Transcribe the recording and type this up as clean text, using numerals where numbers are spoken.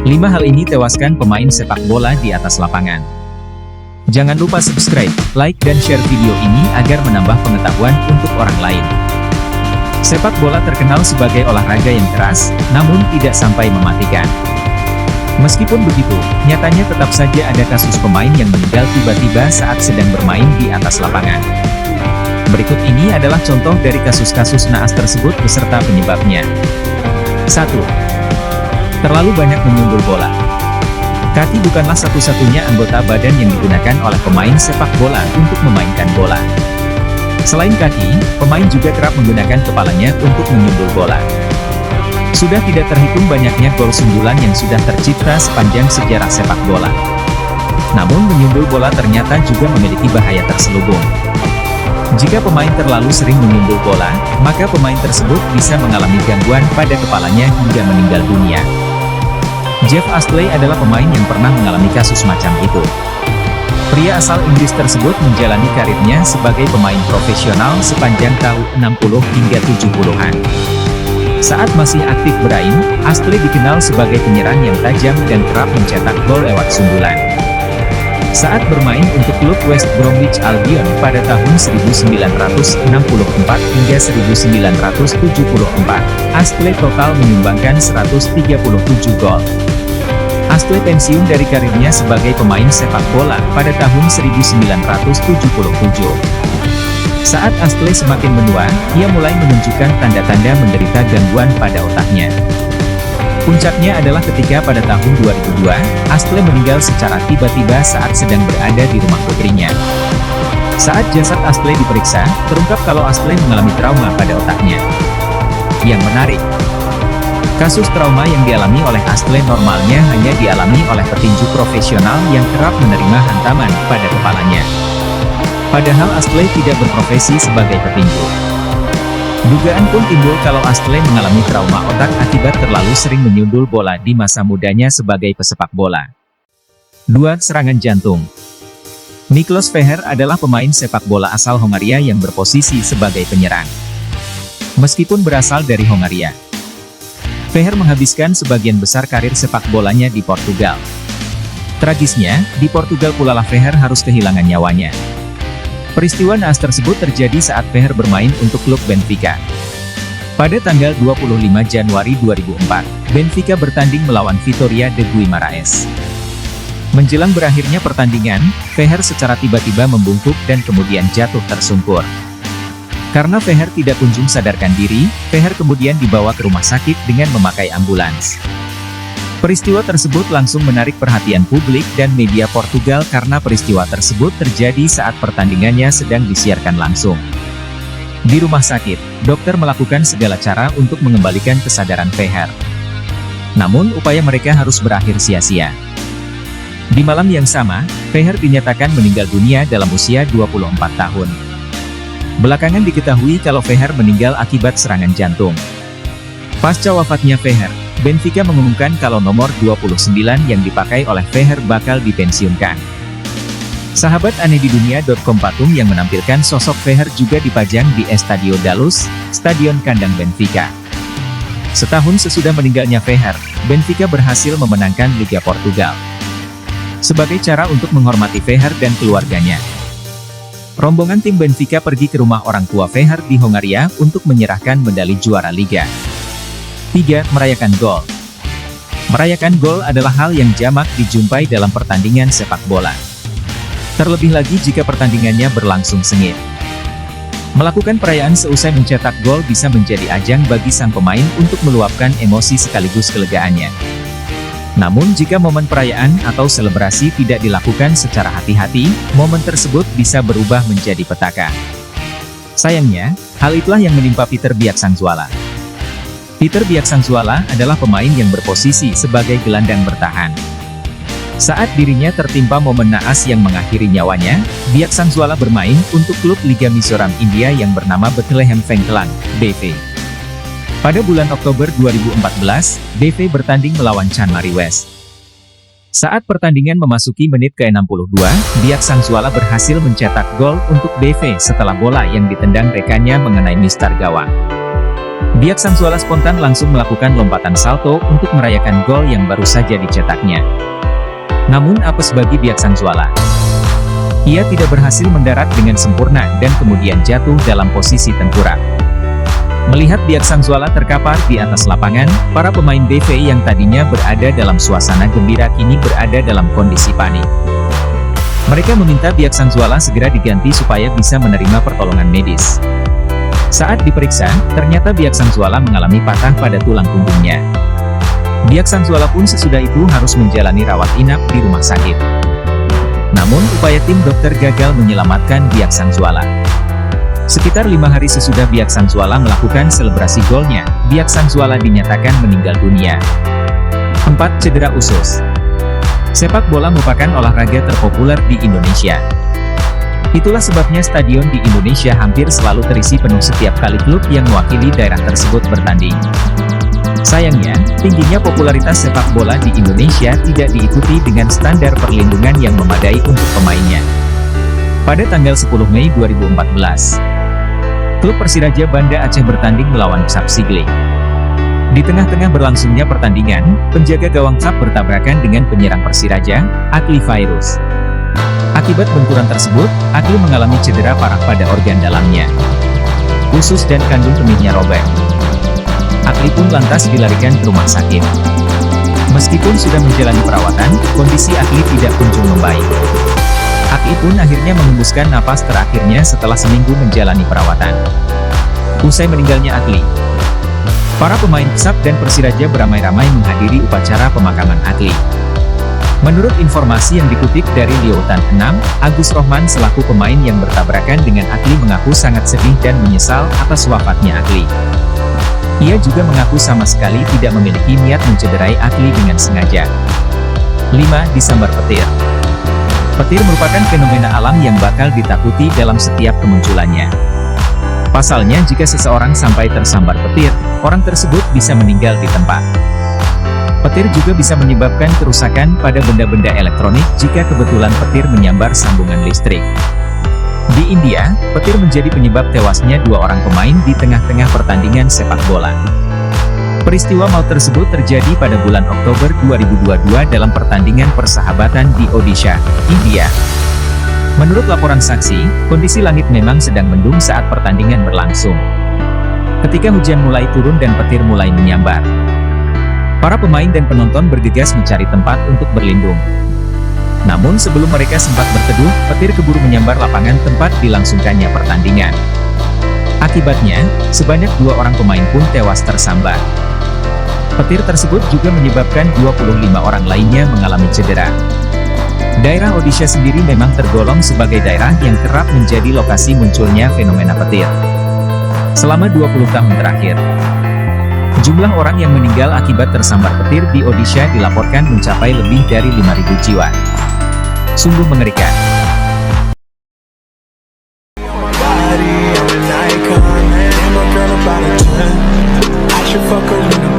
5 hal ini tewaskan pemain sepak bola di atas lapangan. Jangan lupa subscribe, like dan share video ini agar menambah pengetahuan untuk orang lain. Sepak bola terkenal sebagai olahraga yang keras, namun tidak sampai mematikan. Meskipun begitu, nyatanya tetap saja ada kasus pemain yang meninggal tiba-tiba saat sedang bermain di atas lapangan. Berikut ini adalah contoh dari kasus-kasus naas tersebut beserta penyebabnya. 1. Terlalu banyak menyundul bola. Kaki bukanlah satu-satunya anggota badan yang digunakan oleh pemain sepak bola untuk memainkan bola. Selain kaki, pemain juga kerap menggunakan kepalanya untuk menyundul bola. Sudah tidak terhitung banyaknya gol sundulan yang sudah tercipta sepanjang sejarah sepak bola. Namun menyundul bola ternyata juga memiliki bahaya terselubung. Jika pemain terlalu sering menyundul bola, maka pemain tersebut bisa mengalami gangguan pada kepalanya hingga meninggal dunia. Jeff Astley adalah pemain yang pernah mengalami kasus macam itu. Pria asal Inggris tersebut menjalani karirnya sebagai pemain profesional sepanjang tahun 60 hingga 70-an. Saat masih aktif bermain, Astley dikenal sebagai penyerang yang tajam dan kerap mencetak gol lewat sundulan. Saat bermain untuk klub West Bromwich Albion pada tahun 1964 hingga 1974, Astley total menyumbangkan 137 gol. Astley pensiun dari karirnya sebagai pemain sepak bola pada tahun 1977. Saat Astley semakin menua, ia mulai menunjukkan tanda-tanda menderita gangguan pada otaknya. Puncaknya adalah ketika pada tahun 2002, Astley meninggal secara tiba-tiba saat sedang berada di rumah putrinya. Saat jasad Astley diperiksa, terungkap kalau Astley mengalami trauma pada otaknya. Yang menarik, kasus trauma yang dialami oleh Astley normalnya hanya dialami oleh petinju profesional yang kerap menerima hantaman pada kepalanya. Padahal Astley tidak berprofesi sebagai petinju. Dugaan pun timbul kalau Astley mengalami trauma otak akibat terlalu sering menyundul bola di masa mudanya sebagai pesepak bola. 2. Serangan jantung. Miklos Feher adalah pemain sepak bola asal Hongaria yang berposisi sebagai penyerang. Meskipun berasal dari Hongaria, Feher menghabiskan sebagian besar karir sepak bolanya di Portugal. Tragisnya, di Portugal pula lah Feher harus kehilangan nyawanya. Peristiwa naas tersebut terjadi saat Feher bermain untuk klub Benfica. Pada tanggal 25 Januari 2004, Benfica bertanding melawan Vitória de Guimarães. Menjelang berakhirnya pertandingan, Feher secara tiba-tiba membungkuk dan kemudian jatuh tersungkur. Karena Feher tidak kunjung sadarkan diri, Feher kemudian dibawa ke rumah sakit dengan memakai ambulans. Peristiwa tersebut langsung menarik perhatian publik dan media Portugal karena peristiwa tersebut terjadi saat pertandingannya sedang disiarkan langsung. Di rumah sakit, dokter melakukan segala cara untuk mengembalikan kesadaran Feher. Namun upaya mereka harus berakhir sia-sia. Di malam yang sama, Feher dinyatakan meninggal dunia dalam usia 24 tahun. Belakangan diketahui kalau Feher meninggal akibat serangan jantung. Pasca wafatnya Feher, Benfica mengumumkan kalau nomor 29 yang dipakai oleh Feher bakal dipensiunkan. Sahabat anehdidunia.com patung yang menampilkan sosok Feher juga dipajang di Estadio da Luz, stadion kandang Benfica. Setahun sesudah meninggalnya Feher, Benfica berhasil memenangkan Liga Portugal. Sebagai cara untuk menghormati Feher dan keluarganya, rombongan tim Benfica pergi ke rumah orang tua Feher di Hongaria untuk menyerahkan medali juara Liga. 3. Merayakan gol. Merayakan gol adalah hal yang jamak dijumpai dalam pertandingan sepak bola. Terlebih lagi jika pertandingannya berlangsung sengit. Melakukan perayaan seusai mencetak gol bisa menjadi ajang bagi sang pemain untuk meluapkan emosi sekaligus kelegaannya. Namun jika momen perayaan atau selebrasi tidak dilakukan secara hati-hati, momen tersebut bisa berubah menjadi petaka. Sayangnya, hal itulah yang menimpa Peter Biaksangsuala. Peter Biaksangsuala adalah pemain yang berposisi sebagai gelandang bertahan. Saat dirinya tertimpa momen naas yang mengakhiri nyawanya, Biaksangsuala bermain untuk klub Liga Mizoram India yang bernama Bethlehem Vengkelan, BV. Pada bulan Oktober 2014, BV bertanding melawan Chanmari West. Saat pertandingan memasuki menit ke-62, Biaksangsuala berhasil mencetak gol untuk BV setelah bola yang ditendang rekannya mengenai mistar gawang. Biak Sangzuala spontan langsung melakukan lompatan salto untuk merayakan gol yang baru saja dicetaknya. Namun apes bagi Biak Sangzuala. Ia tidak berhasil mendarat dengan sempurna dan kemudian jatuh dalam posisi tengkurap. Melihat Biak Sangzuala terkapar di atas lapangan, para pemain BVI yang tadinya berada dalam suasana gembira kini berada dalam kondisi panik. Mereka meminta Biak Sangzuala segera diganti supaya bisa menerima pertolongan medis. Saat diperiksa, ternyata Biak Sangzuala mengalami patah pada tulang punggungnya. Biak Sangzuala pun sesudah itu harus menjalani rawat inap di rumah sakit. Namun, upaya tim dokter gagal menyelamatkan Biak Sangzuala. Sekitar 5 hari sesudah Biak Sangzuala melakukan selebrasi golnya, Biak Sangzuala dinyatakan meninggal dunia. 4. Cedera usus. Sepak bola merupakan olahraga terpopuler di Indonesia. Itulah sebabnya stadion di Indonesia hampir selalu terisi penuh setiap kali klub yang mewakili daerah tersebut bertanding. Sayangnya, tingginya popularitas sepak bola di Indonesia tidak diikuti dengan standar perlindungan yang memadai untuk pemainnya. Pada tanggal 10 Mei 2014, klub Persiraja Banda Aceh bertanding melawan Cap Sigli. Di tengah-tengah berlangsungnya pertandingan, penjaga gawang Cap bertabrakan dengan penyerang Persiraja, Akli Fairuz. Akibat benturan tersebut, Akli mengalami cedera parah pada organ dalamnya. Usus dan kandung kemihnya robek. Akli pun lantas dilarikan ke rumah sakit. Meskipun sudah menjalani perawatan, kondisi Akli tidak kunjung membaik. Akli pun akhirnya mengembuskan napas terakhirnya setelah seminggu menjalani perawatan. Usai meninggalnya Akli, para pemain Persab dan Persiraja beramai-ramai menghadiri upacara pemakaman Akli. Menurut informasi yang dikutip dari Liputan 6, Agus Rohman selaku pemain yang bertabrakan dengan Akli mengaku sangat sedih dan menyesal atas wafatnya Akli. Ia juga mengaku sama sekali tidak memiliki niat mencederai Akli dengan sengaja. 5. Disambar petir. Petir merupakan fenomena alam yang bakal ditakuti dalam setiap kemunculannya. Pasalnya jika seseorang sampai tersambar petir, orang tersebut bisa meninggal di tempat. Petir juga bisa menyebabkan kerusakan pada benda-benda elektronik jika kebetulan petir menyambar sambungan listrik. Di India, petir menjadi penyebab tewasnya 2 orang pemain di tengah-tengah pertandingan sepak bola. Peristiwa maut tersebut terjadi pada bulan Oktober 2022 dalam pertandingan persahabatan di Odisha, India. Menurut laporan saksi, kondisi langit memang sedang mendung saat pertandingan berlangsung. Ketika hujan mulai turun dan petir mulai menyambar, para pemain dan penonton bergegas mencari tempat untuk berlindung. Namun sebelum mereka sempat berteduh, petir keburu menyambar lapangan tempat dilangsungkannya pertandingan. Akibatnya, sebanyak 2 orang pemain pun tewas tersambar. Petir tersebut juga menyebabkan 25 orang lainnya mengalami cedera. Daerah Odisha sendiri memang tergolong sebagai daerah yang kerap menjadi lokasi munculnya fenomena petir. Selama 20 tahun terakhir, jumlah orang yang meninggal akibat tersambar petir di Odisha dilaporkan mencapai lebih dari 5.000 jiwa. Sungguh mengerikan. Body, I'm an icon, and my girl about a 10. I should fuck her in the